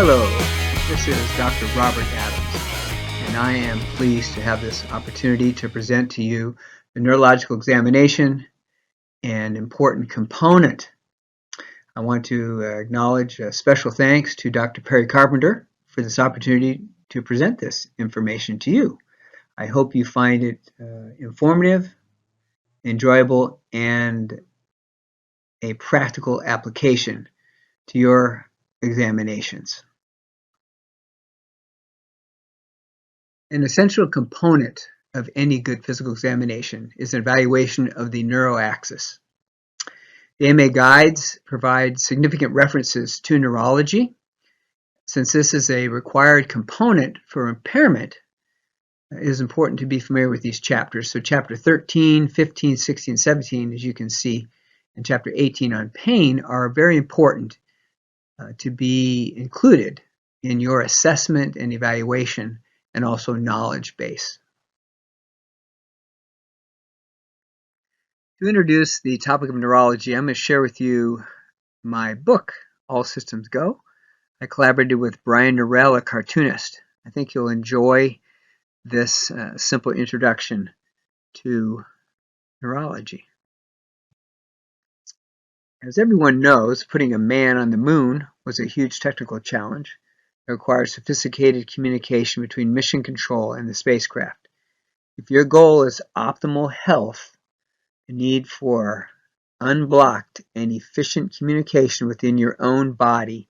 Hello, this is Dr. Robert Adams, and I am pleased to have this opportunity to present to you the neurological examination, an important component. I want to acknowledge a special thanks to Dr. Perry Carpenter for this opportunity to present this information to you. I hope you find it informative, enjoyable, and a practical application to your examinations. An essential component of any good physical examination is an evaluation of the neuroaxis. The AMA guides provide significant references to neurology. Since this is a required component for impairment, it is important to be familiar with these chapters. So chapter 13, 15, 16, 17, as you can see, and chapter 18 on pain are very important to be included in your assessment and evaluation, and also knowledge base. To introduce the topic of neurology, I'm going to share with you my book, All Systems Go. I collaborated with Brian Norell, a cartoonist. I think you'll enjoy this simple introduction to neurology. As everyone knows, putting a man on the moon was a huge technical challenge. It requires sophisticated communication between mission control and the spacecraft. If your goal is optimal health, the need for unblocked and efficient communication within your own body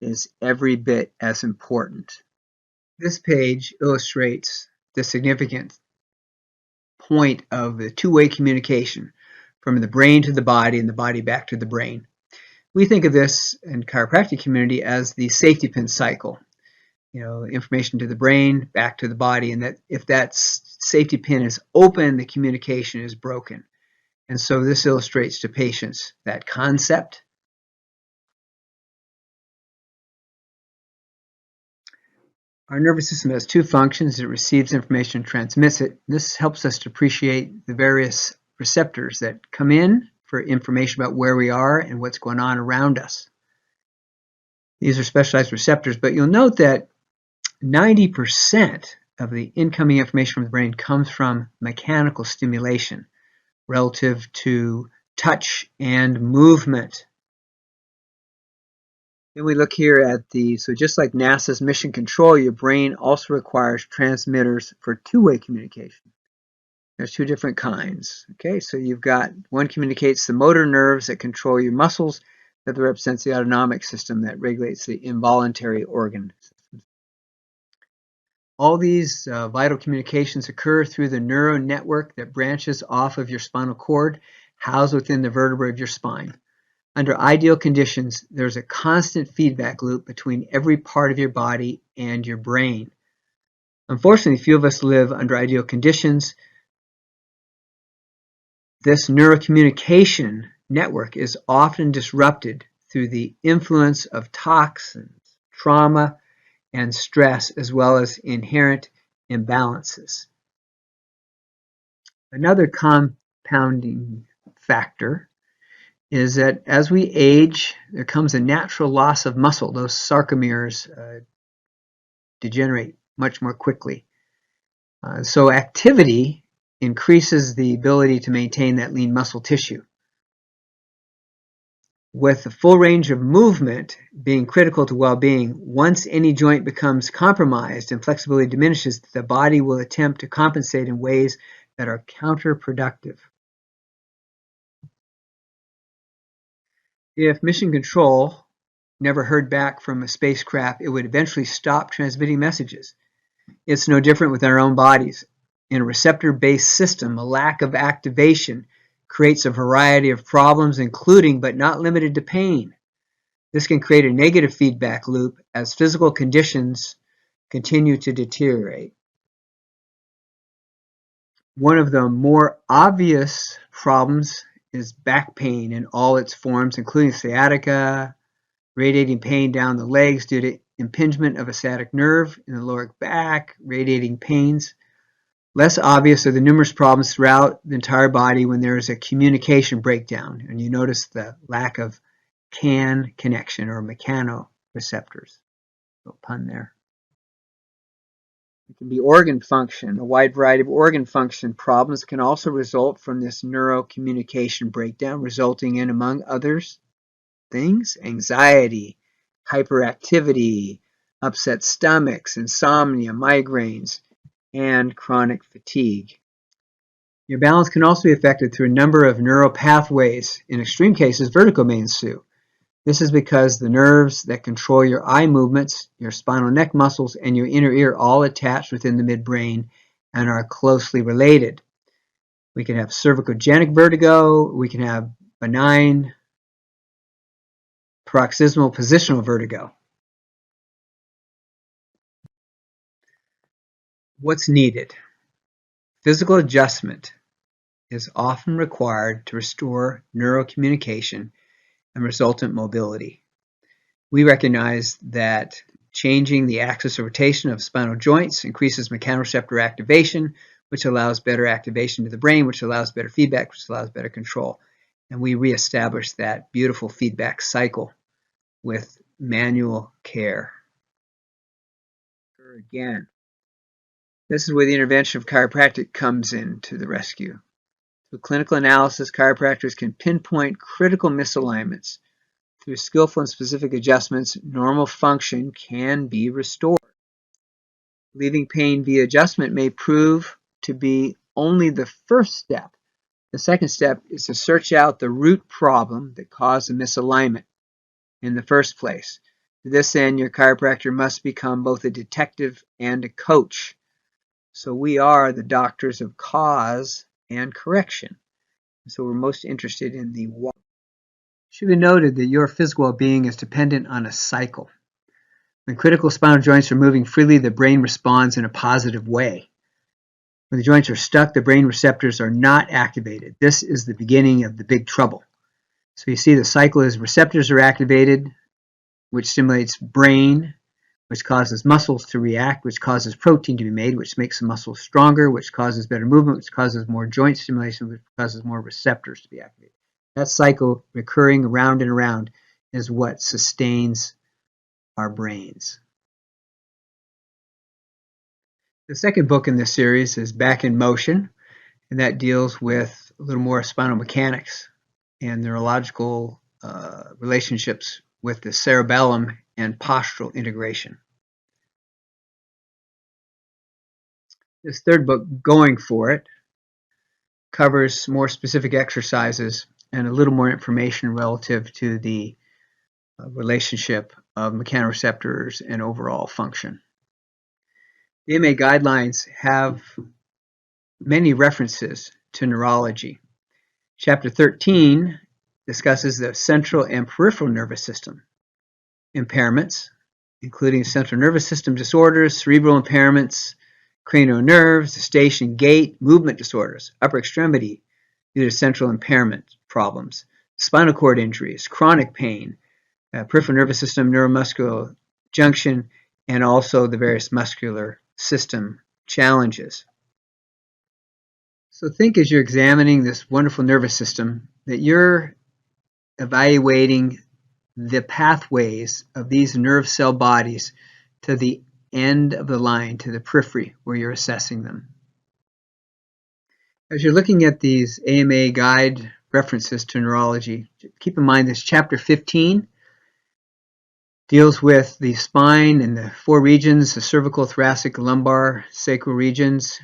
is every bit as important. This page illustrates the significant point of the two-way communication from the brain to the body and the body back to the brain. We think of this in chiropractic community as the safety pin cycle. Information to the brain, back to the body, and that if that safety pin is open, the communication is broken. And so this illustrates to patients that concept. Our nervous system has two functions. It receives information and transmits it. This helps us to appreciate the various receptors that come in for information about where we are and what's going on around us. These are specialized receptors, but you'll note that 90% of the incoming information from the brain comes from mechanical stimulation relative to touch and movement. Then we look here at so just like NASA's mission control, your brain also requires transmitters for two-way communication. There's two different kinds. Okay, so you've got one communicates the motor nerves that control your muscles, the other represents the autonomic system that regulates the involuntary organ systems. All these vital communications occur through the neural network that branches off of your spinal cord, housed within the vertebrae of your spine. Under ideal conditions, there's a constant feedback loop between every part of your body and your brain. Unfortunately, few of us live under ideal conditions. This neurocommunication network is often disrupted through the influence of toxins, trauma, and stress, as well as inherent imbalances. Another compounding factor is that as we age, there comes a natural loss of muscle. Those sarcomeres degenerate much more quickly. So activity increases the ability to maintain that lean muscle tissue. With the full range of movement being critical to well-being, once any joint becomes compromised and flexibility diminishes, the body will attempt to compensate in ways that are counterproductive. If mission control never heard back from a spacecraft, it would eventually stop transmitting messages. It's no different with our own bodies. In a receptor-based system, a lack of activation creates a variety of problems, including but not limited to pain. This can create a negative feedback loop as physical conditions continue to deteriorate. One of the more obvious problems is back pain in all its forms, including sciatica, radiating pain down the legs due to impingement of a sciatic nerve in the lower back, radiating pains. Less obvious are the numerous problems throughout the entire body when there is a communication breakdown, and you notice the lack of CAN connection or mechanoreceptors. Little pun there. It can be organ function. A wide variety of organ function problems can also result from this neurocommunication breakdown, resulting in, among others things, anxiety, hyperactivity, upset stomachs, insomnia, migraines, and chronic fatigue. Your balance can also be affected through a number of neural pathways. In extreme cases, vertigo may ensue. This is because the nerves that control your eye movements, your spinal neck muscles, and your inner ear all attach within the midbrain and are closely related. We can have cervicogenic vertigo. We can have benign paroxysmal positional vertigo. What's needed? Physical adjustment is often required to restore neurocommunication and resultant mobility. We recognize that changing the axis of rotation of spinal joints increases mechanoreceptor activation, which allows better activation to the brain, which allows better feedback, which allows better control. And we reestablish that beautiful feedback cycle with manual care. Again, this is where the intervention of chiropractic comes into the rescue. Through clinical analysis, chiropractors can pinpoint critical misalignments. Through skillful and specific adjustments, normal function can be restored. Relieving pain via adjustment may prove to be only the first step. The second step is to search out the root problem that caused the misalignment in the first place. To this end, your chiropractor must become both a detective and a coach. So we are the doctors of cause and correction. So we're most interested in the why. It should be noted that your physical well-being is dependent on a cycle. When critical spinal joints are moving freely, the brain responds in a positive way. When the joints are stuck, the brain receptors are not activated. This is the beginning of the big trouble. So you see the cycle is receptors are activated, which stimulates brain, which causes muscles to react, which causes protein to be made, which makes the muscles stronger, which causes better movement, which causes more joint stimulation, which causes more receptors to be activated. That cycle recurring around and around is what sustains our brains. The second book in this series is Back in Motion, and that deals with a little more spinal mechanics and neurological relationships with the cerebellum and postural integration. This third book, Going For It, covers more specific exercises and a little more information relative to the relationship of mechanoreceptors and overall function. The AMA guidelines have many references to neurology. Chapter 13 discusses the central and peripheral nervous system impairments, including central nervous system disorders, cerebral impairments, cranial nerves, gestation, gait, movement disorders, upper extremity due to central impairment problems, spinal cord injuries, chronic pain, peripheral nervous system, neuromuscular junction, and also the various muscular system challenges. So think as you're examining this wonderful nervous system that you're evaluating the pathways of these nerve cell bodies to the end of the line, to the periphery where you're assessing them. As you're looking at these AMA guide references to neurology, keep in mind this chapter 15 deals with the spine and the four regions, the cervical, thoracic, lumbar, sacral regions,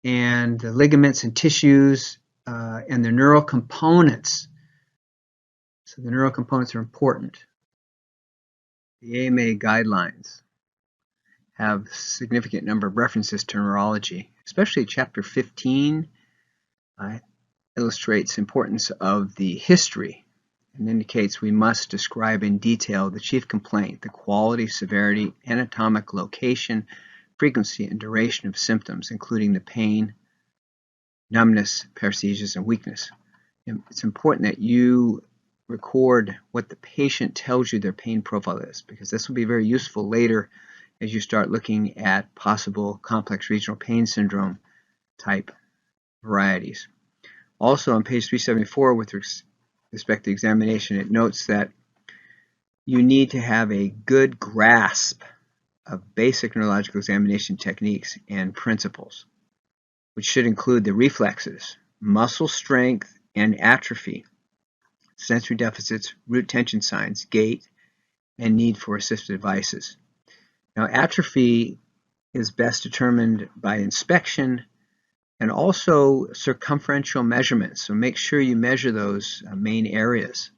and the ligaments and tissues and the neural components. So the neural components are important. The AMA guidelines have a significant number of references to neurology, especially chapter 15 illustrates the importance of the history and indicates we must describe in detail the chief complaint, the quality, severity, anatomic location, frequency, and duration of symptoms, including the pain, numbness, paresthesias, and weakness. It's important that you record what the patient tells you their pain profile is, because this will be very useful later as you start looking at possible complex regional pain syndrome type varieties. Also on page 374 with respect to examination, it notes that you need to have a good grasp of basic neurological examination techniques and principles, which should include the reflexes, muscle strength and atrophy, sensory deficits, root tension signs, gait, and need for assistive devices. Now, atrophy is best determined by inspection and also circumferential measurements. So make sure you measure those main areas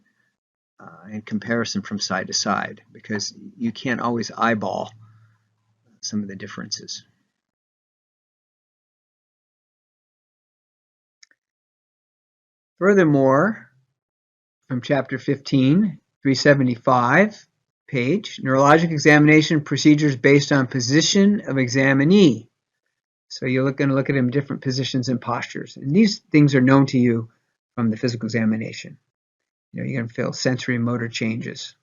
in comparison from side to side, because you can't always eyeball some of the differences. Furthermore, from chapter 15, 375 page, neurologic examination procedures based on position of examinee. So you're going to look at them in different positions and postures. And these things are known to you from the physical examination. You're going to feel sensory and motor changes.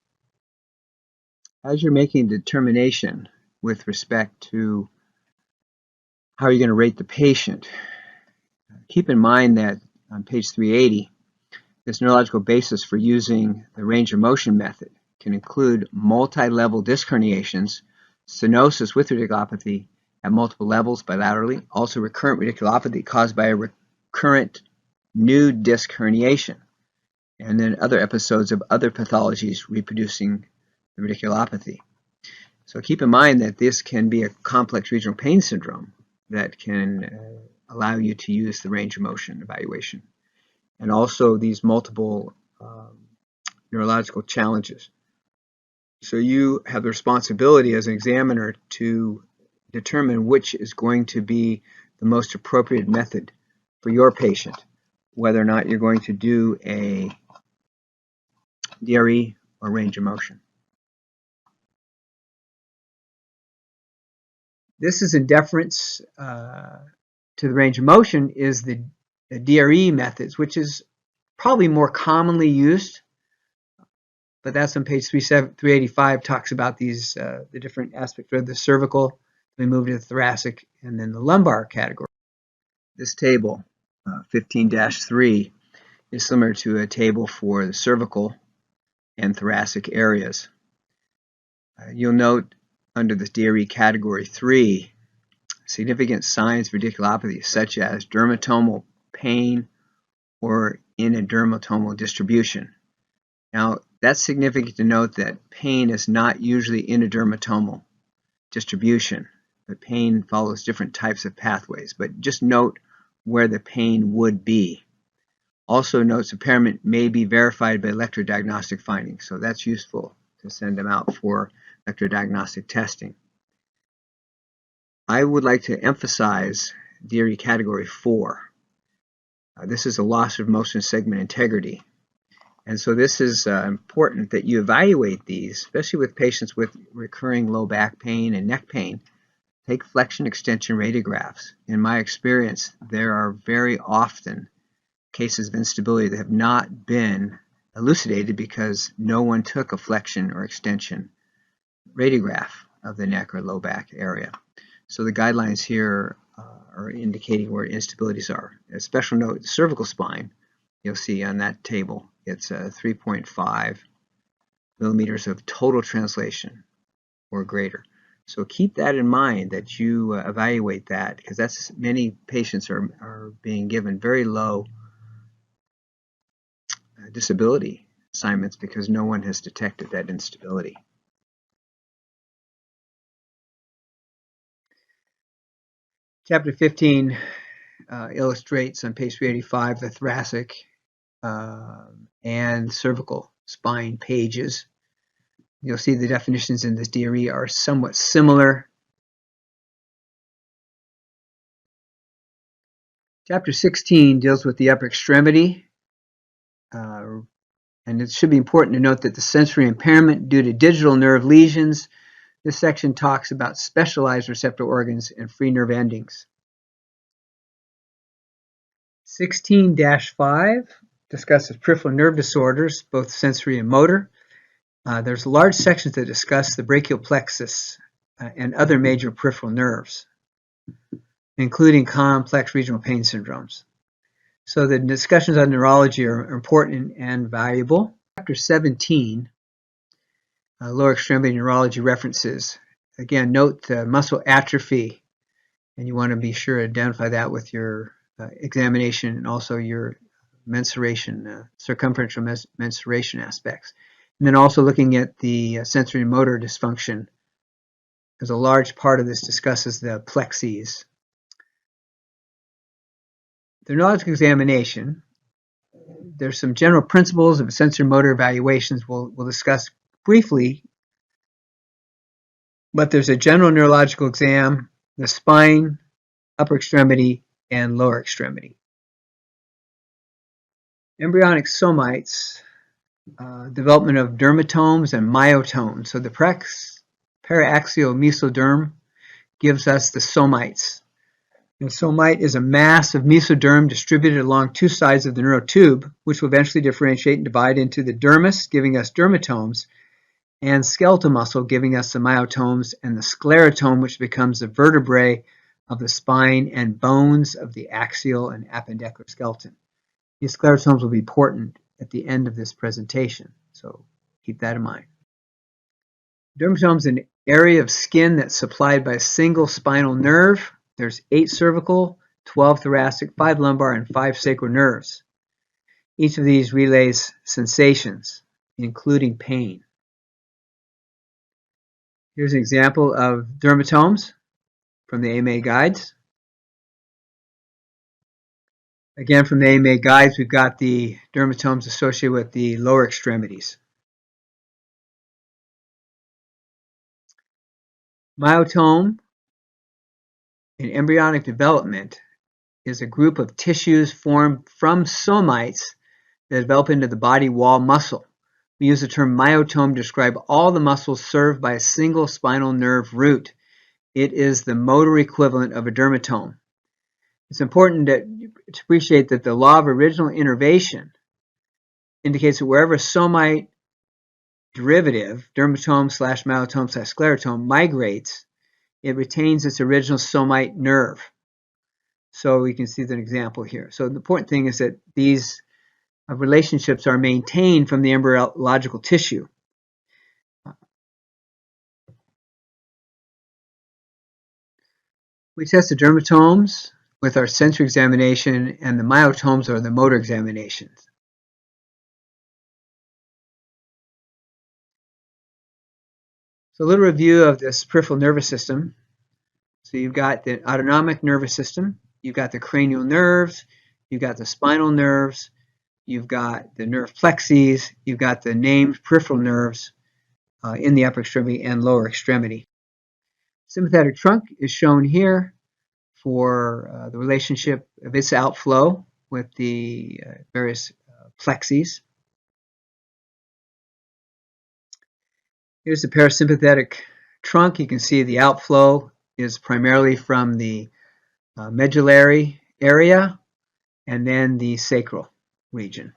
As you're making a determination with respect to how you're going to rate the patient, keep in mind that on page 380, this neurological basis for using the range of motion method can include multi-level disc herniations, stenosis with radiculopathy at multiple levels bilaterally, also recurrent radiculopathy caused by a recurrent new disc herniation, and then other episodes of other pathologies reproducing the radiculopathy. So keep in mind that this can be a complex regional pain syndrome that can allow you to use the range of motion evaluation, and also these multiple neurological challenges. So you have the responsibility as an examiner to determine which is going to be the most appropriate method for your patient, whether or not you're going to do a DRE or range of motion. This is in deference to the range of motion is the DRE methods, which is probably more commonly used, but that's on page 385, talks about these the different aspects of the cervical. We move to the thoracic and then the lumbar category. This table, 15-3, is similar to a table for the cervical and thoracic areas. You'll note under the DRE category 3, significant signs of radiculopathy such as dermatomal pain or intradermatomal distribution. Now, that's significant to note that pain is not usually intradermatomal distribution. The pain follows different types of pathways, but just note where the pain would be. Also notes impairment may be verified by electrodiagnostic findings, so that's useful to send them out for electrodiagnostic testing. I would like to emphasize DRE category 4. This is a loss of motion segment integrity. And so this is important that you evaluate these, especially with patients with recurring low back pain and neck pain. Take flexion extension radiographs. In my experience, there are very often cases of instability that have not been elucidated because no one took a flexion or extension radiograph of the neck or low back area. So the guidelines here are indicating where instabilities are. A special note, the cervical spine, you'll see on that table, it's 3.5 millimeters of total translation or greater. So keep that in mind that you evaluate that, because that's many patients are being given very low disability assignments because no one has detected that instability. Chapter 15 illustrates on page 385 the thoracic and cervical spine pages. You'll see the definitions in this DRE are somewhat similar. Chapter 16 deals with the upper extremity, and it should be important to note that the sensory impairment due to digital nerve lesions. This section talks about specialized receptor organs and free nerve endings. 16-5 discusses peripheral nerve disorders, both sensory and motor. There's large sections that discuss the brachial plexus and other major peripheral nerves, including complex regional pain syndromes. So the discussions on neurology are important and valuable. Chapter 17, lower extremity neurology references again, note the muscle atrophy, and you want to be sure to identify that with your examination and also your mensuration, circumferential mensuration aspects. And then also looking at the sensory motor dysfunction, because a large part of this discusses the plexes. The neurologic examination, there's some general principles of sensory motor evaluations we'll discuss briefly, but there's a general neurological exam, the spine, upper extremity, and lower extremity. Embryonic somites, development of dermatomes and myotomes. So the paraxial mesoderm gives us the somites. The somite is a mass of mesoderm distributed along two sides of the neurotube, which will eventually differentiate and divide into the dermis, giving us dermatomes, and skeletal muscle, giving us the myotomes, and the sclerotome, which becomes the vertebrae of the spine and bones of the axial and appendicular skeleton. These sclerotomes will be important at the end of this presentation, so keep that in mind. Dermatome is an area of skin that's supplied by a single spinal nerve. There's 8 cervical, 12 thoracic, 5 lumbar, and 5 sacral nerves. Each of these relays sensations, including pain. Here's an example of dermatomes from the AMA guides. Again, from the AMA guides, we've got the dermatomes associated with the lower extremities. Myotome in embryonic development is a group of tissues formed from somites that develop into the body wall muscle. We use the term myotome to describe all the muscles served by a single spinal nerve root. It is the motor equivalent of a dermatome. It's important to appreciate that the law of original innervation indicates that wherever somite derivative, dermatome / myotome / sclerotome, migrates, it retains its original somite nerve. So we can see an example here. So the important thing is that these relationships are maintained from the embryological tissue. We test the dermatomes with our sensory examination, and the myotomes are the motor examinations. So a little review of this peripheral nervous system. So you've got the autonomic nervous system, you've got the cranial nerves, you've got the spinal nerves, you've got the nerve plexes, you've got the named peripheral nerves in the upper extremity and lower extremity. Sympathetic trunk is shown here for the relationship of its outflow with the various plexes. Here's the parasympathetic trunk. You can see the outflow is primarily from the medullary area and then the sacral region.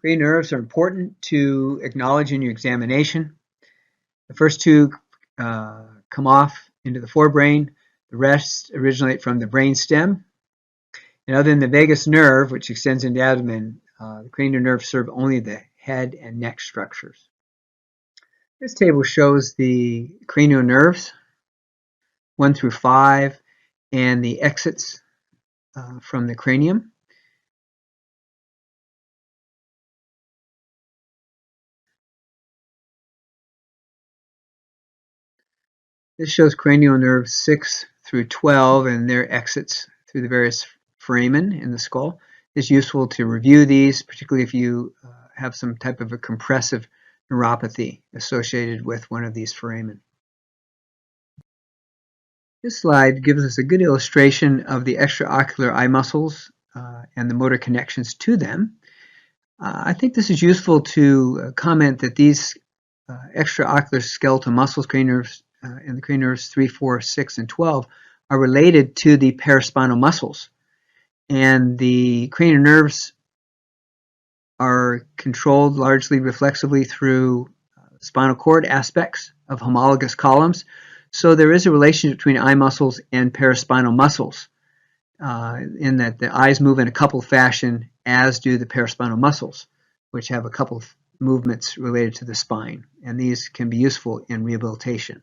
Cranial nerves are important to acknowledge in your examination. The first 2 come off into the forebrain. The rest originate from the brain stem. And other than the vagus nerve, which extends into the abdomen, the cranial nerves serve only the head and neck structures. This table shows the cranial nerves, 1 through 5, and the exits from the cranium. This shows cranial nerves 6 through 12 and their exits through the various foramen in the skull. It's useful to review these, particularly if you have some type of a compressive neuropathy associated with one of these foramen. This slide gives us a good illustration of the extraocular eye muscles and the motor connections to them. I think this is useful to comment that these extraocular skeletal muscles, cranial nerves, and the cranial nerves 3, 4, 6, and 12 are related to the paraspinal muscles. And the cranial nerves are controlled largely reflexively through spinal cord aspects of homologous columns. So there is a relationship between eye muscles and paraspinal muscles in that the eyes move in a coupled fashion, as do the paraspinal muscles, which have a coupled movements related to the spine, and these can be useful in rehabilitation.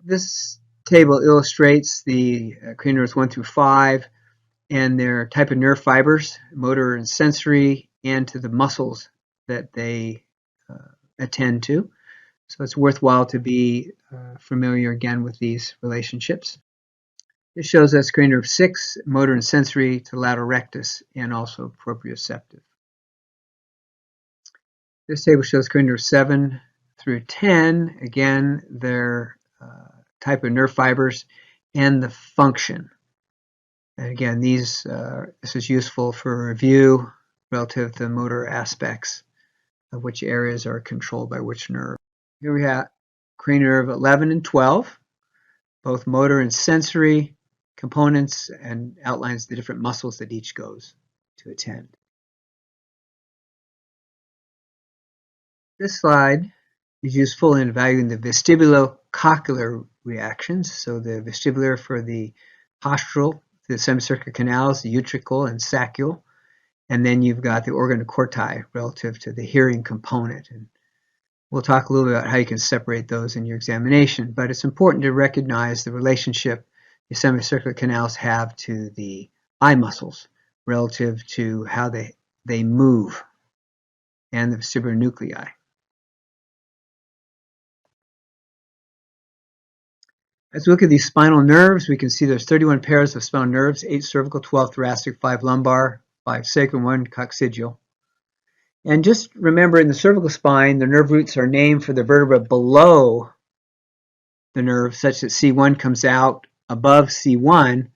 This table illustrates the cranial nerves 1 through 5 and their type of nerve fibers, motor and sensory, and to the muscles that they attend to. So it's worthwhile to be familiar again with these relationships. This shows us cranial nerve 6, motor and sensory, to lateral rectus, and also proprioceptive. This table shows cranial nerve 7 through 10, again, their type of nerve fibers and the function. And again, this is useful for review relative to motor aspects of which areas are controlled by which nerve. Here we have cranial nerve 11 and 12, both motor and sensory components, and outlines the different muscles that each goes to attend. This slide is useful in evaluating the vestibulocochlear reactions. So the vestibular for the postural, the semicircular canals, the utricle and saccule, and then you've got the organocorti relative to the hearing component. And we'll talk a little bit about how you can separate those in your examination, but it's important to recognize the relationship the semicircular canals have to the eye muscles relative to how they move, and the vestibular nuclei. As we look at these spinal nerves, we can see there's 31 pairs of spinal nerves, 8 cervical, 12 thoracic, 5 lumbar, 5 sacral, 1 coccygeal. And just remember, in the cervical spine, the nerve roots are named for the vertebra below the nerve, such that C1 comes out above C1,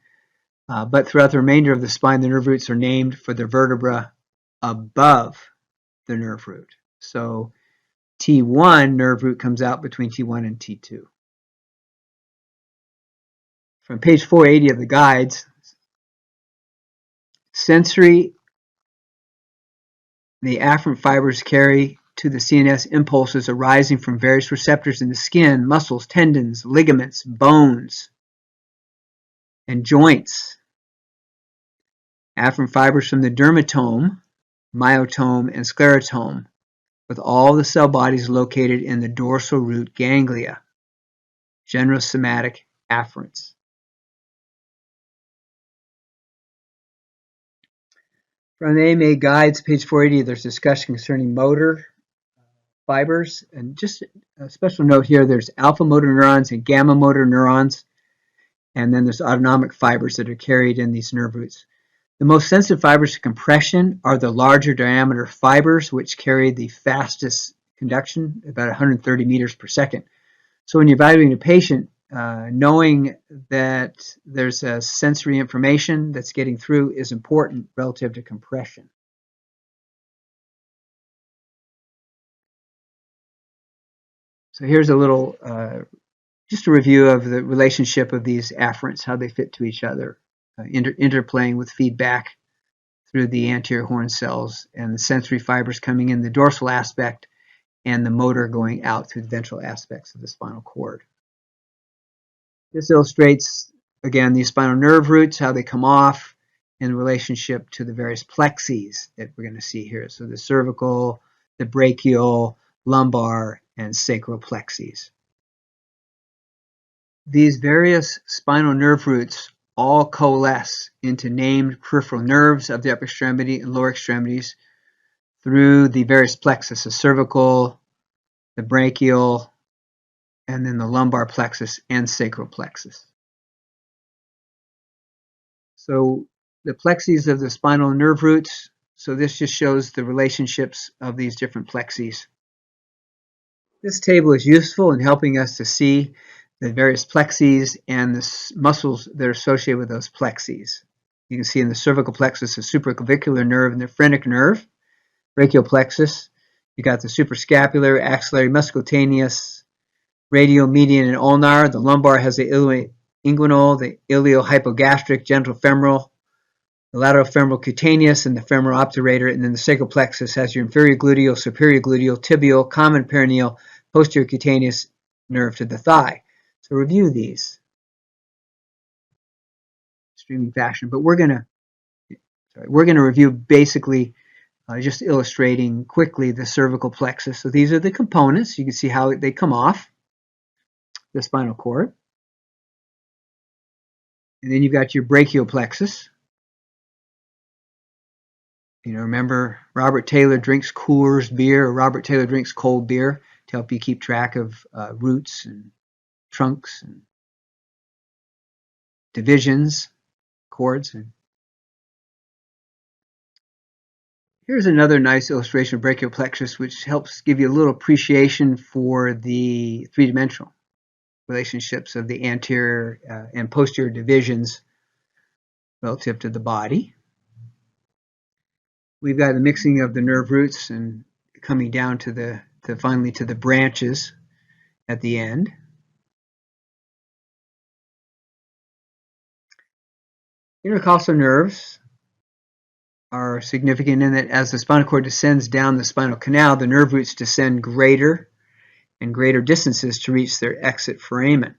but throughout the remainder of the spine, the nerve roots are named for the vertebra above the nerve root. So T1 nerve root comes out between T1 and T2. From page 480 of the guides, sensory, the afferent fibers carry to the CNS impulses arising from various receptors in the skin, muscles, tendons, ligaments, bones, and joints. Afferent fibers from the dermatome, myotome, and sclerotome, with all the cell bodies located in the dorsal root ganglia, genrosomatic afferents. From the AMA Guides, page 480, there's discussion concerning motor fibers. And just a special note here, there's alpha motor neurons and gamma motor neurons. And then there's autonomic fibers that are carried in these nerve roots. The most sensitive fibers to compression are the larger diameter fibers, which carry the fastest conduction, about 130 meters per second. So when you're evaluating a patient, knowing that there's a sensory information that's getting through is important relative to compression. So here's a little, just a review of the relationship of these afferents, how they fit to each other, interplaying with feedback through the anterior horn cells, and the sensory fibers coming in the dorsal aspect, and the motor going out through the ventral aspects of the spinal cord. This illustrates, again, these spinal nerve roots, how they come off in relationship to the various plexes that we're going to see here. So the cervical, the brachial, lumbar, and sacral plexes. These various spinal nerve roots all coalesce into named peripheral nerves of the upper extremity and lower extremities through the various plexes, the cervical, the brachial, and then the lumbar plexus and sacral plexus. So the plexes of the spinal nerve roots, so this just shows the relationships of these different plexes. This table is useful in helping us to see the various plexes and the muscles that are associated with those plexes. You can see in the cervical plexus the supraclavicular nerve and the phrenic nerve. Brachial plexus, you got the suprascapular, axillary, muscocutaneous, radial, median, and ulnar. The lumbar has the ilioinguinal, the iliohypogastric, genitofemoral, the laterofemoral cutaneous, and the femoral obturator. And then the sacral plexus has your inferior gluteal, superior gluteal, tibial, common perineal, posterior cutaneous nerve to the thigh. So review these. Streaming fashion, but we're going to review basically just illustrating quickly the cervical plexus. So these are the components. You can see how they come off the spinal cord. And then you've got your brachial plexus. Remember Robert Taylor drinks Coors beer, or Robert Taylor drinks cold beer to help you keep track of roots and trunks and divisions, cords. And here's another nice illustration of brachial plexus, which helps give you a little appreciation for the three-dimensional relationships of the anterior and posterior divisions relative to the body. We've got the mixing of the nerve roots and coming down to finally to the branches at the end. Intercostal nerves are significant in that as the spinal cord descends down the spinal canal, the nerve roots descend greater and greater distances to reach their exit foramen.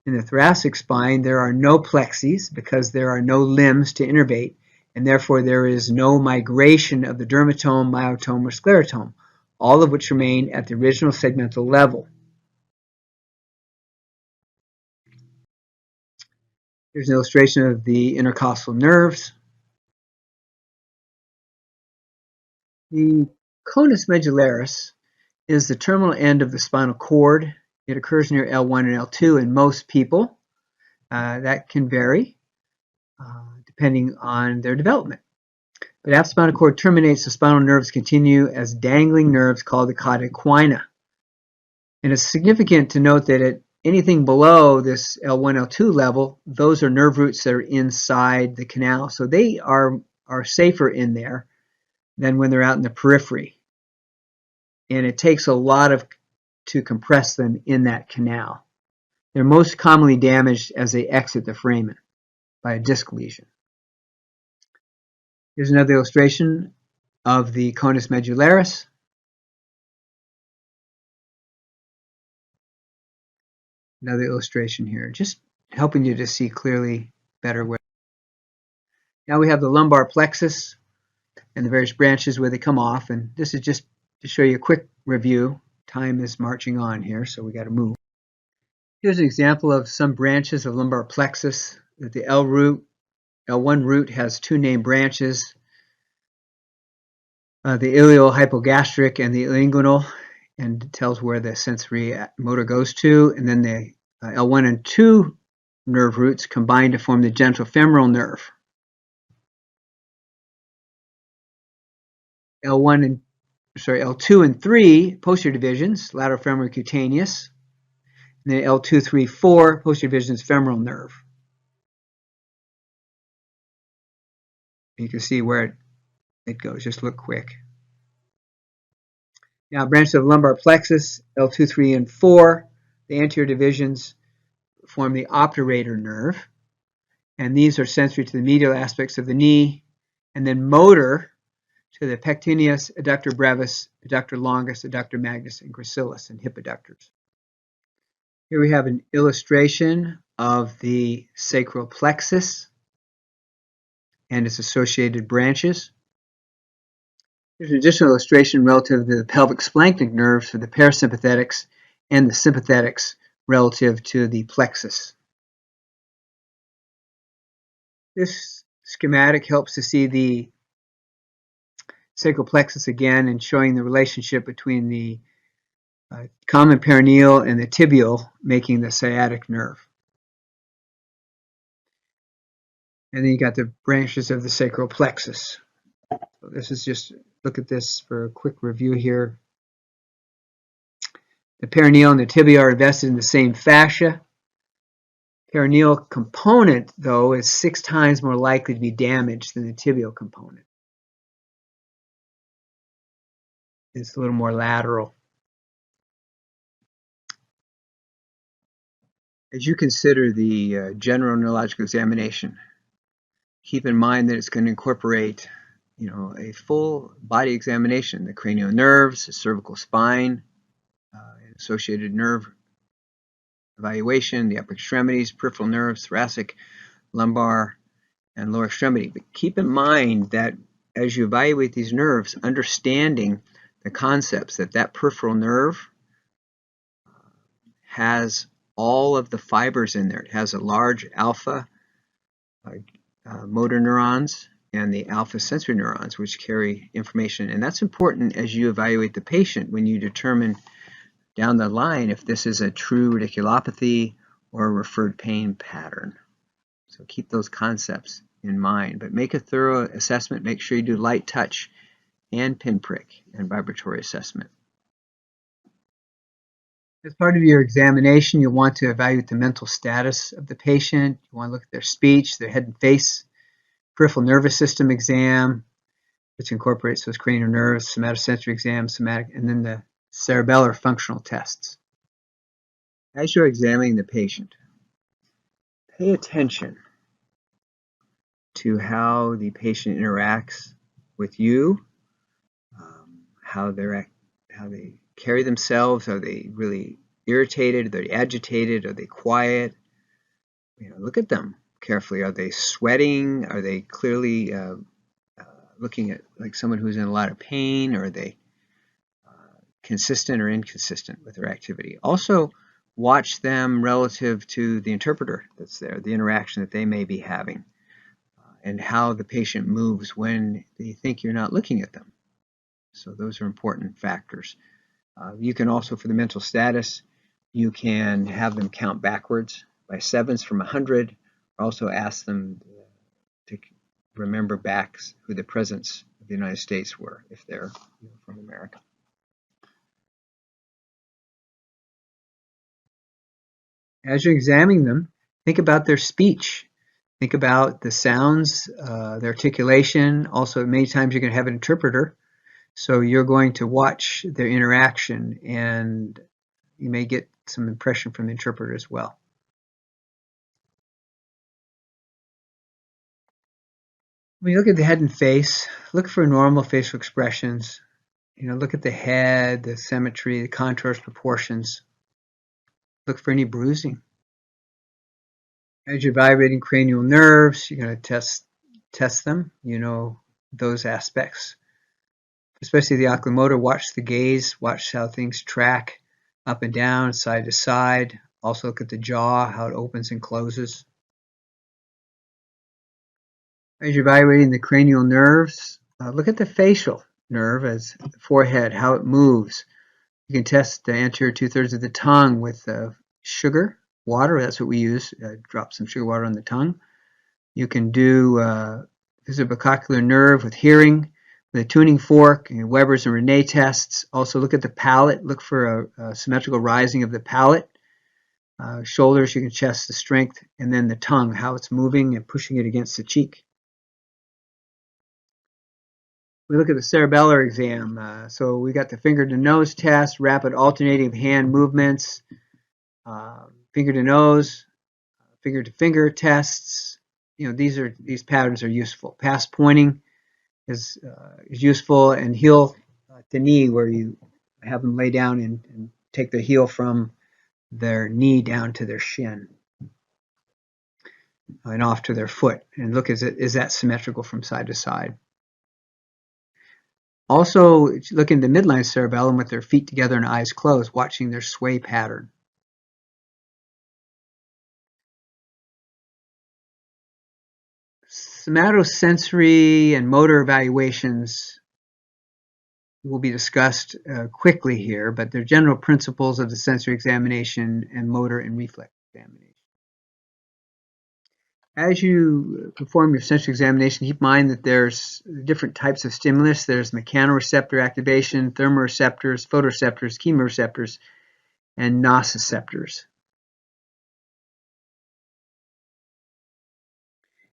In the thoracic spine, there are no plexes because there are no limbs to innervate, and therefore there is no migration of the dermatome, myotome, or sclerotome, all of which remain at the original segmental level. Here's an illustration of the intercostal nerves. The conus medullaris is the terminal end of the spinal cord. It occurs near L1 and L2 in most people. That can vary depending on their development. But after the spinal cord terminates, the spinal nerves continue as dangling nerves called the cauda equina. And it's significant to note that at anything below this L1, L2 level, those are nerve roots that are inside the canal. So they are safer in there than when they're out in the periphery. And it takes a lot to compress them in that canal. They're most commonly damaged as they exit the foramen by a disc lesion. Here's another illustration of the conus medullaris. Another illustration here, just helping you to see clearly better where. Now we have the lumbar plexus and the various branches where they come off, and this is just to show you a quick review. Time is marching on here, so we got to move. Here's an example of some branches of lumbar plexus. The L1 root has two named branches, the iliohypogastric and the ilioinguinal, and tells where the sensory motor goes to. And then the L1 and 2 nerve roots combine to form the genitofemoral nerve. L2 and 3 posterior divisions, lateral femoral cutaneous. And then L2, 3, 4 posterior divisions, femoral nerve. You can see where it goes. Just look quick. Now, branches of lumbar plexus, L2, 3, and 4, the anterior divisions form the obturator nerve, and these are sensory to the medial aspects of the knee, and then motor to the pectineus, adductor brevis, adductor longus, adductor magnus, and gracilis, and hip adductors. Here we have an illustration of the sacral plexus and its associated branches. Here's an additional illustration relative to the pelvic splanchnic nerves for the parasympathetics and the sympathetics relative to the plexus. This schematic helps to see the sacral plexus again and showing the relationship between the common perineal and the tibial, making the sciatic nerve. And then you got the branches of the sacral plexus. So this is just, look at this for a quick review here. The perineal and the tibia are invested in the same fascia. Perineal component, though, is 6 times more likely to be damaged than the tibial component. It's a little more lateral. As you consider the general neurological examination, keep in mind that it's going to incorporate, a full body examination, the cranial nerves, the cervical spine, associated nerve evaluation, the upper extremities, peripheral nerves, thoracic, lumbar, and lower extremity. But keep in mind that as you evaluate these nerves, understanding the concepts that peripheral nerve has all of the fibers in there. It has a large alpha motor neurons and the alpha sensory neurons, which carry information. And that's important as you evaluate the patient when you determine down the line if this is a true radiculopathy or a referred pain pattern. So keep those concepts in mind, but make a thorough assessment. Make sure you do light touch and pinprick and vibratory assessment. As part of your examination, you'll want to evaluate the mental status of the patient. You want to look at their speech, their head and face, peripheral nervous system exam, which incorporates those cranial nerves, somatosensory exam, and then the cerebellar functional tests. As you're examining the patient, pay attention to how the patient interacts with you, how they carry themselves. Are they really irritated? Are they agitated? Are they quiet? Look at them carefully. Are they sweating? Are they clearly looking at like someone who's in a lot of pain? Or are they consistent or inconsistent with their activity? Also, watch them relative to the interpreter that's there, the interaction that they may be having, and how the patient moves when they think you're not looking at them. So those are important factors. You can also, for the mental status, you can have them count backwards by sevens from 100. Also ask them to remember back who the presidents of the United States were, if they're from America. As you're examining them, think about their speech. Think about the sounds, the articulation. Also, many times you're going to have an interpreter. So you're going to watch their interaction, and you may get some impression from the interpreter as well. When you look at the head and face, look for normal facial expressions. Look at the head, the symmetry, the contours, proportions. Look for any bruising. As you're evaluating cranial nerves, you're going to test them. Those aspects. Especially the oculomotor, watch the gaze, watch how things track up and down, side to side. Also look at the jaw, how it opens and closes. As you're evaluating the cranial nerves, look at the facial nerve as the forehead, how it moves. You can test the anterior 2/3 of the tongue with sugar, water. That's what we use. Drop some sugar water on the tongue. You can do visibococcular nerve with hearing, with a tuning fork, and Weber's and Rene tests. Also look at the palate. Look for a symmetrical rising of the palate. Shoulders, you can test the strength, and then the tongue, how it's moving and pushing it against the cheek. We look at the cerebellar exam. So we got the finger to nose test, rapid alternating of hand movements, finger to nose, finger to finger tests. These patterns are useful. Pass pointing is useful, and heel to knee, where you have them lay down and take the heel from their knee down to their shin and off to their foot, and look, is that symmetrical from side to side. Also look in the midline cerebellum with their feet together and eyes closed, watching their sway pattern. Somatosensory and motor evaluations will be discussed quickly here, but they're general principles of the sensory examination and motor and reflex examination. As you perform your sensory examination, keep in mind that there's different types of stimulus. There's mechanoreceptor activation, thermoreceptors, photoreceptors, chemoreceptors, and nociceptors.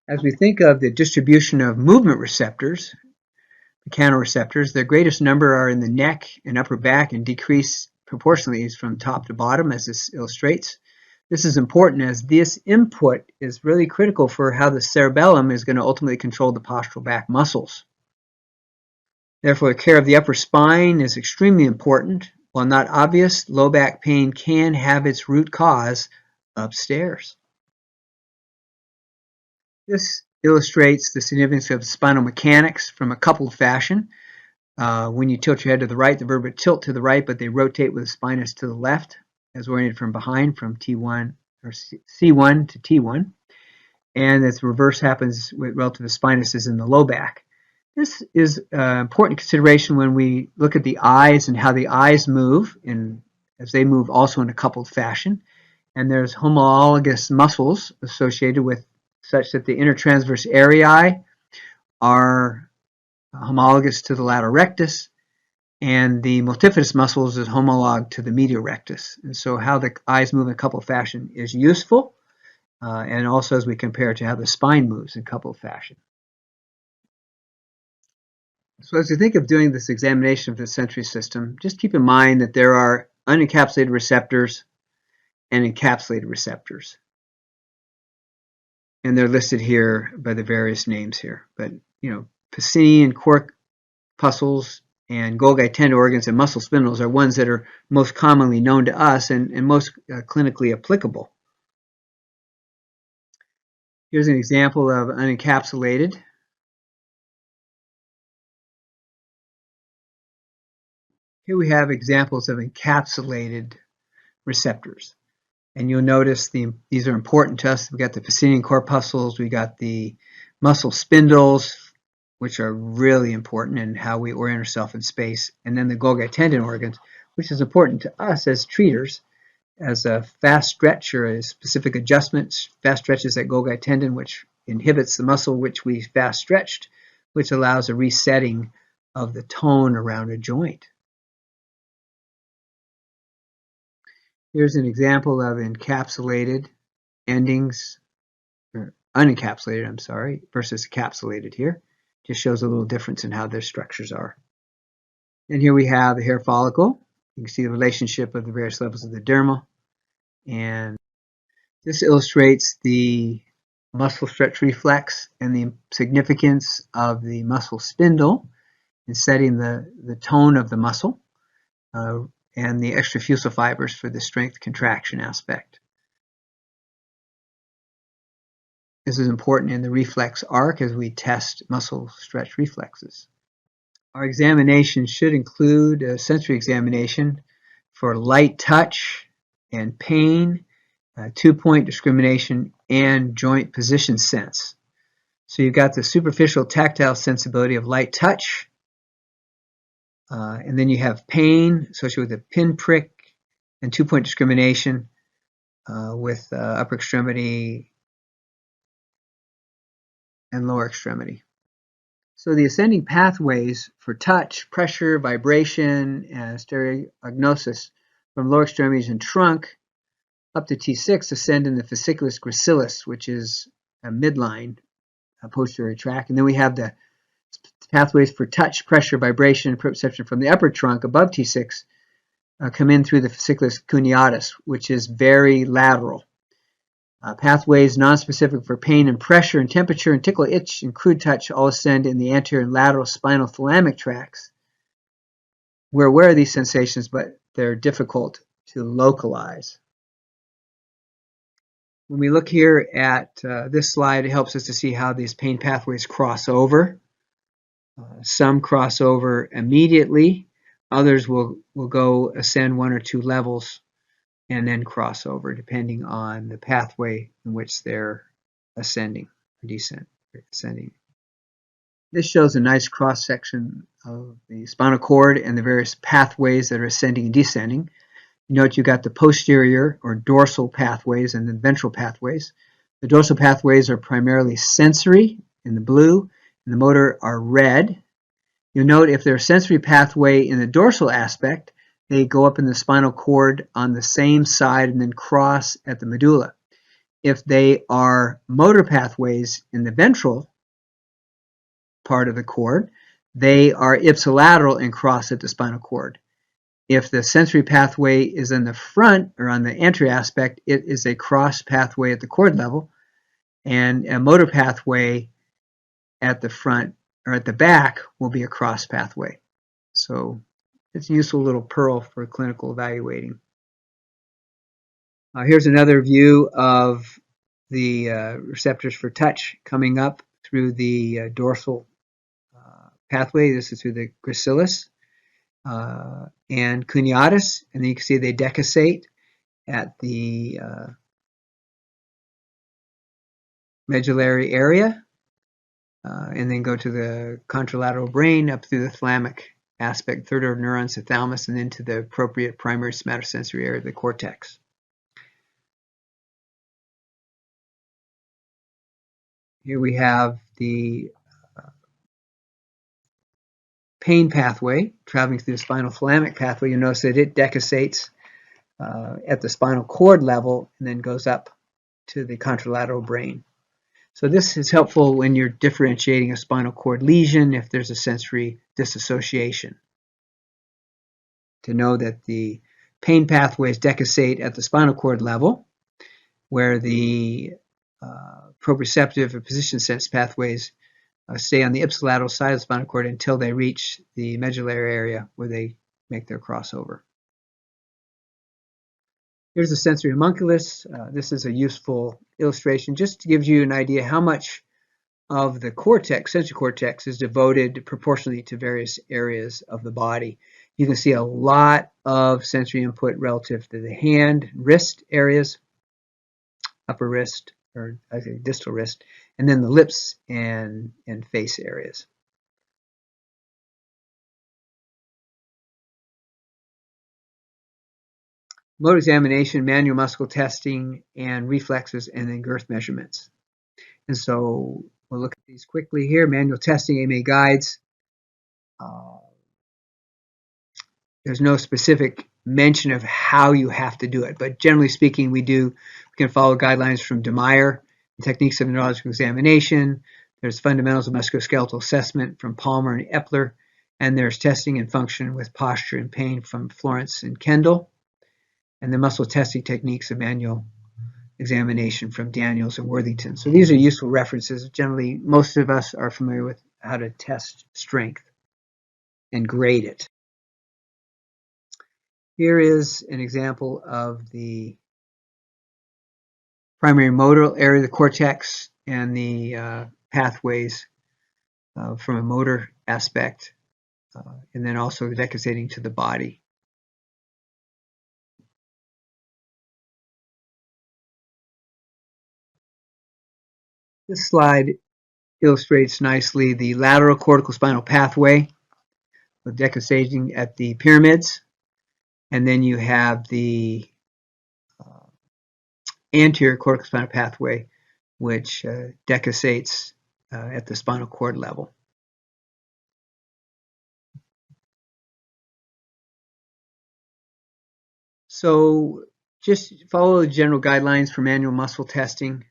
As we think of the distribution of movement receptors, mechanoreceptors, their greatest number are in the neck and upper back, and decrease proportionally from top to bottom, as this illustrates. This is important as this input is really critical for how the cerebellum is going to ultimately control the postural back muscles. Therefore, care of the upper spine is extremely important. While not obvious, low back pain can have its root cause upstairs. This illustrates the significance of spinal mechanics from a coupled fashion. When you tilt your head to the right, the vertebrae tilt to the right, but they rotate with the spinous to the left, as oriented from behind, from T1 or C1 to T1. And as the reverse happens relative to the spinous is in the low back. This is an important consideration when we look at the eyes and how the eyes move, as they move also in a coupled fashion. And there's homologous muscles associated with such that the intertransverse areae are homologous to the lateral rectus, and the multifidus muscles is homolog to the medial rectus. And so how the eyes move in coupled fashion is useful, and also as we compare it to how the spine moves in coupled fashion. So as you think of doing this examination of the sensory system, just keep in mind that there are unencapsulated receptors and encapsulated receptors. And they're listed here by the various names here. But, Pacini and corpuscles and Golgi tendon organs and muscle spindles are ones that are most commonly known to us and most clinically applicable. Here's an example of unencapsulated. Here we have examples of encapsulated receptors. And you'll notice these are important to us. We've got the Pacini corpuscles, we got the muscle spindles, which are really important in how we orient ourselves in space, and then the Golgi tendon organs, which is important to us as treaters, as a fast stretch or a specific adjustment. Fast stretch is that Golgi tendon, which inhibits the muscle which we fast stretched, which allows a resetting of the tone around a joint. Here's an example of encapsulated endings, or unencapsulated, I'm sorry, versus encapsulated here. Just shows a little difference in how their structures are. And here we have the hair follicle. You can see the relationship of the various levels of the derma. And this illustrates the muscle stretch reflex and the significance of the muscle spindle in setting the tone of the muscle. And the extrafusal fibers for the strength contraction aspect. This is important in the reflex arc as we test muscle stretch reflexes. Our examination should include a sensory examination for light touch and pain, 2-point discrimination, and joint position sense. So you've got the superficial tactile sensibility of light touch, and then you have pain associated with a pinprick and 2-point discrimination with upper extremity and lower extremity. So the ascending pathways for touch, pressure, vibration, and stereognosis from lower extremities and trunk up to T6 ascend in the fasciculus gracilis, which is a midline posterior tract. And then we have the pathways for touch, pressure, vibration, and proprioception from the upper trunk above T6 come in through the fasciculus cuneatus, which is very lateral. Pathways nonspecific for pain and pressure and temperature and tickle, itch, and crude touch all ascend in the anterior and lateral spinal thalamic tracts. We're aware of these sensations, but they're difficult to localize. When we look here at this slide, it helps us to see how these pain pathways cross over. Some cross over immediately, others will go ascend 1 or 2 levels and then cross over depending on the pathway in which they're ascending or descending. This shows a nice cross section of the spinal cord and the various pathways that are ascending and descending. You note you've got the posterior or dorsal pathways and the ventral pathways. The dorsal pathways are primarily sensory in the blue, and the motor are red. You'll note if they're a sensory pathway in the dorsal aspect, they go up in the spinal cord on the same side and then cross at the medulla. If they are motor pathways in the ventral part of the cord, they are ipsilateral and cross at the spinal cord. If the sensory pathway is in the front or on the anterior aspect, it is a cross pathway at the cord level, and a motor pathway at the front or at the back will be a cross pathway. So it's a useful little pearl for clinical evaluating. Here's another view of the receptors for touch coming up through the dorsal pathway. This is through the gracilis and cuneatus, and then you can see they decussate at the medullary area, and then go to the contralateral brain up through the thalamic aspect, third order neurons, the thalamus, and into the appropriate primary somatosensory area of the cortex. Here we have the pain pathway traveling through the spinal thalamic pathway. You'll notice that it decussates at the spinal cord level and then goes up to the contralateral brain. So this is helpful when you're differentiating a spinal cord lesion if there's a sensory disassociation, to know that the pain pathways decussate at the spinal cord level, where the proprioceptive or position sense pathways stay on the ipsilateral side of the spinal cord until they reach the medullary area where they make their crossover. Here's the sensory homunculus. This is a useful illustration, just to give you an idea how much of the cortex, sensory cortex, is devoted proportionally to various areas of the body. You can see a lot of sensory input relative to the hand, wrist areas, upper wrist, or I say distal wrist, and then the lips and face areas. Motor examination, manual muscle testing, and reflexes, and then girth measurements. And so we'll look at these quickly here. Manual testing, AMA guides. There's no specific mention of how you have to do it, but generally speaking, we can follow guidelines from DeMeyer, techniques of neurological examination. There's fundamentals of musculoskeletal assessment from Palmer and Epler, and there's testing and function with posture and pain from Florence and Kendall, and the muscle testing techniques of manual examination from Daniels and Worthington. So these are useful references. Generally, most of us are familiar with how to test strength and grade it. Here is an example of the primary motor area of the cortex and the pathways from a motor aspect, and then also the decussating to the body. This slide illustrates nicely the lateral cortical spinal pathway with decussating at the pyramids, and then you have the anterior cortical spinal pathway, which decussates at the spinal cord level. So just follow the general guidelines for manual muscle testing.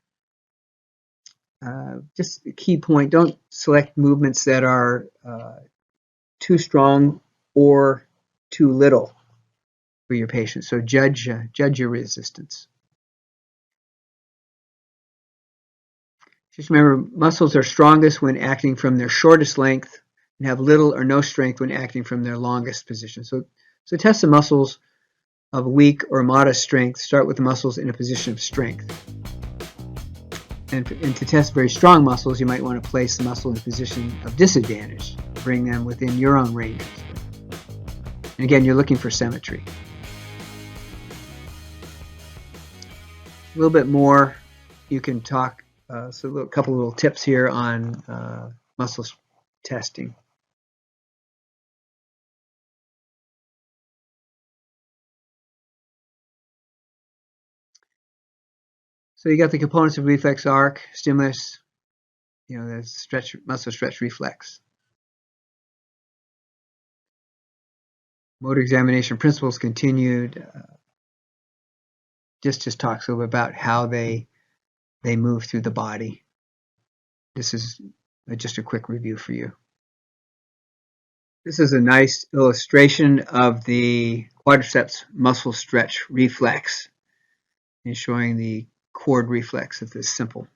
Just a key point, don't select movements that are too strong or too little for your patient. So judge your resistance. Just remember, muscles are strongest when acting from their shortest length and have little or no strength when acting from their longest position. So test the muscles of weak or modest strength. Start with the muscles in a position of strength. And to test very strong muscles, you might want to place the muscle in a position of disadvantage. Bring them within your own range. And again, you're looking for symmetry. A little bit more, you can talk, so a couple little tips here on muscle testing. So you got the components of reflex arc, stimulus, the muscle stretch reflex. Motor examination principles continued. Just talks a little bit about how they move through the body. This is just a quick review for you. This is a nice illustration of the quadriceps muscle stretch reflex and showing the cord reflex of this simple.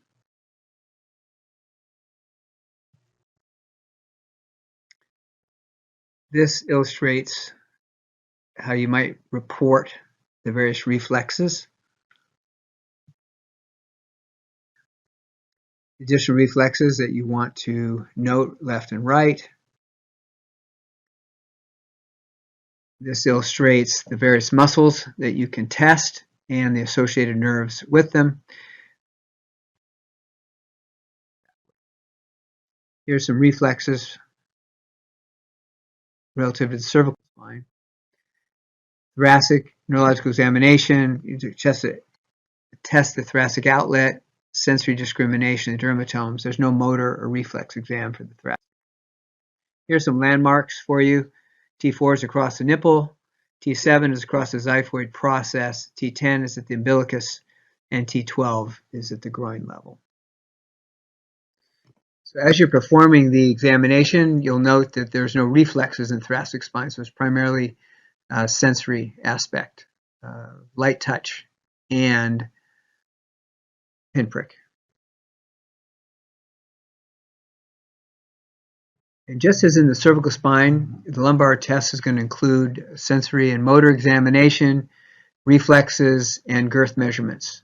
This illustrates how you might report the various reflexes. Additional reflexes that you want to note left and right. This illustrates the various muscles that you can test and the associated nerves with them. Here's some reflexes relative to the cervical spine. Thoracic neurological examination, you test the thoracic outlet, sensory discrimination, the dermatomes. There's no motor or reflex exam for the thoracic. Here's some landmarks for you. T4 is across the nipple, T7 is across the xiphoid process, T10 is at the umbilicus, and T12 is at the groin level. So as you're performing the examination, you'll note that there's no reflexes in thoracic spine, so it's primarily sensory aspect, light touch, and pinprick. And just as in the cervical spine, the lumbar test is going to include sensory and motor examination, reflexes, and girth measurements.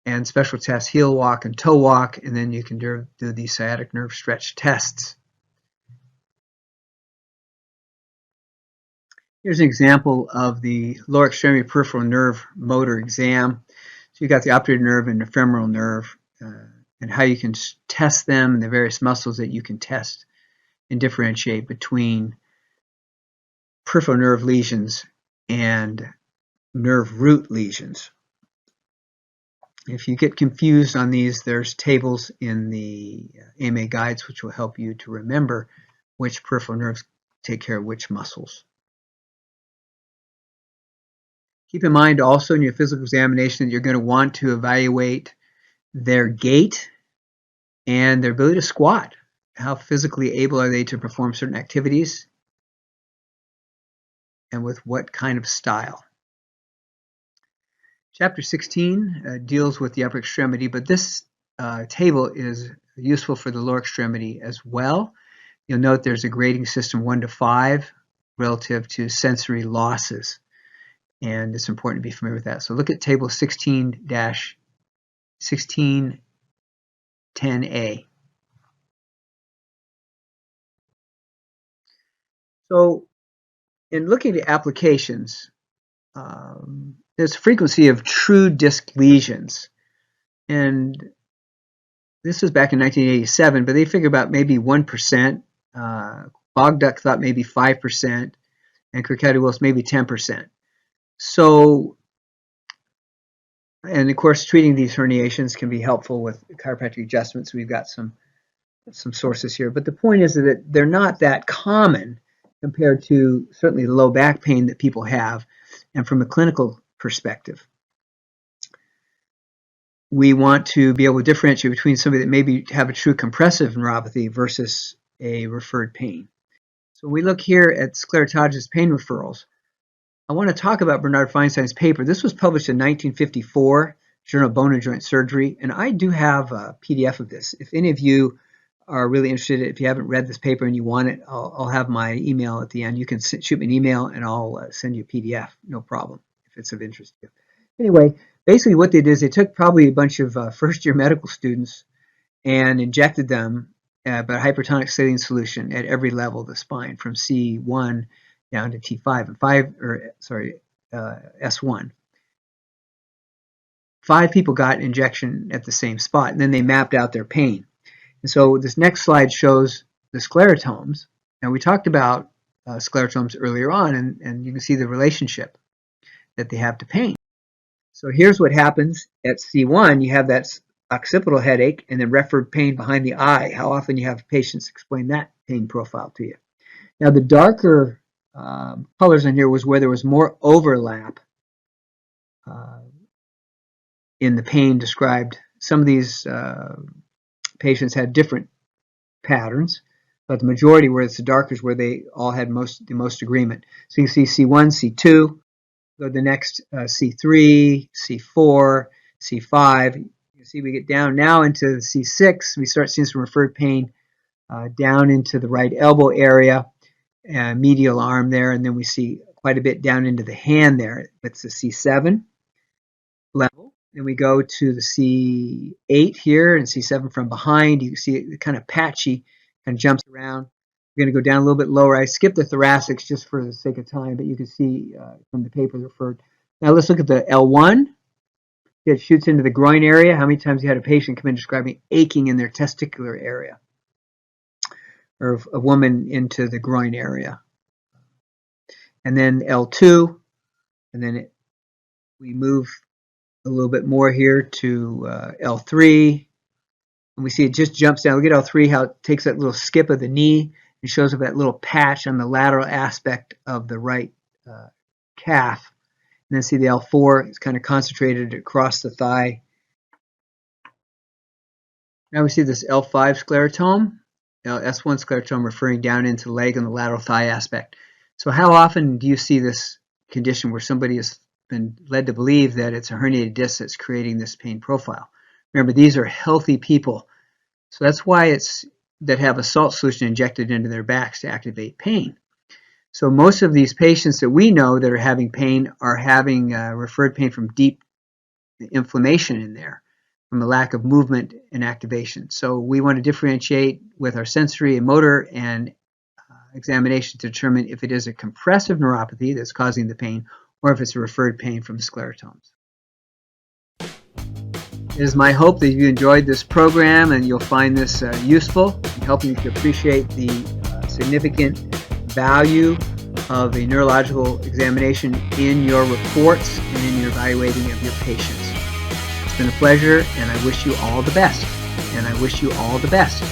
And special tests, heel walk and toe walk, and then you can do the sciatic nerve stretch tests. Here's an example of the lower extremity peripheral nerve motor exam. So you've got the optic nerve and the femoral nerve, and how you can test them and the various muscles that you can test and differentiate between peripheral nerve lesions and nerve root lesions. If you get confused on these, there's tables in the AMA guides which will help you to remember which peripheral nerves take care of which muscles. Keep in mind also in your physical examination that you're going to want to evaluate their gait and their ability to squat. How physically able are they to perform certain activities, and with what kind of style. Chapter 16 deals with the upper extremity, but this table is useful for the lower extremity as well. You'll note there's a grading system 1 to 5 relative to sensory losses, and it's important to be familiar with that. So look at table 16-1610A. So in looking at applications, there's a frequency of true disc lesions. And this was back in 1987, but they figure about maybe 1%. Bogduck thought maybe 5%, and Kirkcaldy-Willis maybe 10%. So, and of course, treating these herniations can be helpful with chiropractic adjustments. We've got some sources here, but the point is that they're not that common compared to certainly the low back pain that people have. And from a clinical perspective, we want to be able to differentiate between somebody that maybe have a true compressive neuropathy versus a referred pain. So we look here at sclerotologist pain referrals. I want to talk about Bernard Feinstein's paper. This was published in 1954, Journal of Bone and Joint Surgery, and I do have a PDF of this. If any of you are really interested, if you haven't read this paper and you want it, I'll have my email at the end. You can shoot me an email and I'll send you a PDF, no problem, if it's of interest to you. Anyway, basically what they did is they took probably a bunch of first-year medical students and injected them about hypertonic saline solution at every level of the spine, from C1 down to T5 and S1. 5 people got injection at the same spot, and then they mapped out their pain. And so this next slide shows the sclerotomes. Now we talked about sclerotomes earlier on, and you can see the relationship that they have to pain. So here's what happens at C1. You have that occipital headache and then referred pain behind the eye. How often you have patients explain that pain profile to you. Now the darker colors in here was where there was more overlap in the pain described. Some of these patients had different patterns, but the majority where it's the darkest where they all had the most agreement. So you can see C1, C2, go to the next C3, C4, C5. You see we get down now into C6. We start seeing some referred pain down into the right elbow area, medial arm there, and then we see quite a bit down into the hand there. It's the C7 level. and we go to the C8 here and C7 from behind. You can see it kind of patchy, kind of jumps around. We're going to go down a little bit lower. I skipped the thoracics just for the sake of time, but you can see from the paper referred. Now let's look at the L1. It shoots into the groin area. How many times you had a patient come in describing aching in their testicular area, or a woman into the groin area? And then L2, and then we move a little bit more here to L3, and we see it just jumps down. Look at L3, how it takes that little skip of the knee and shows up that little patch on the lateral aspect of the right calf. And then see the L4, it's kind of concentrated across the thigh. Now we see this L5 sclerotome, S1 sclerotome referring down into the leg and the lateral thigh aspect. So how often do you see this condition where somebody has been led to believe that it's a herniated disc that's creating this pain profile? Remember, these are healthy people. So that's why it's that have a salt solution injected into their backs to activate pain. So most of these patients that we know that are having pain are having referred pain from deep inflammation in there, from a lack of movement and activation. So we want to differentiate with our sensory and motor and examination to determine if it is a compressive neuropathy that's causing the pain or if it's a referred pain from sclerotomes. It is my hope that you enjoyed this program and you'll find this useful in helping you to appreciate the significant value of a neurological examination in your reports and in your evaluating of your patients. It's been a pleasure, and I wish you all the best. And I wish you all the best.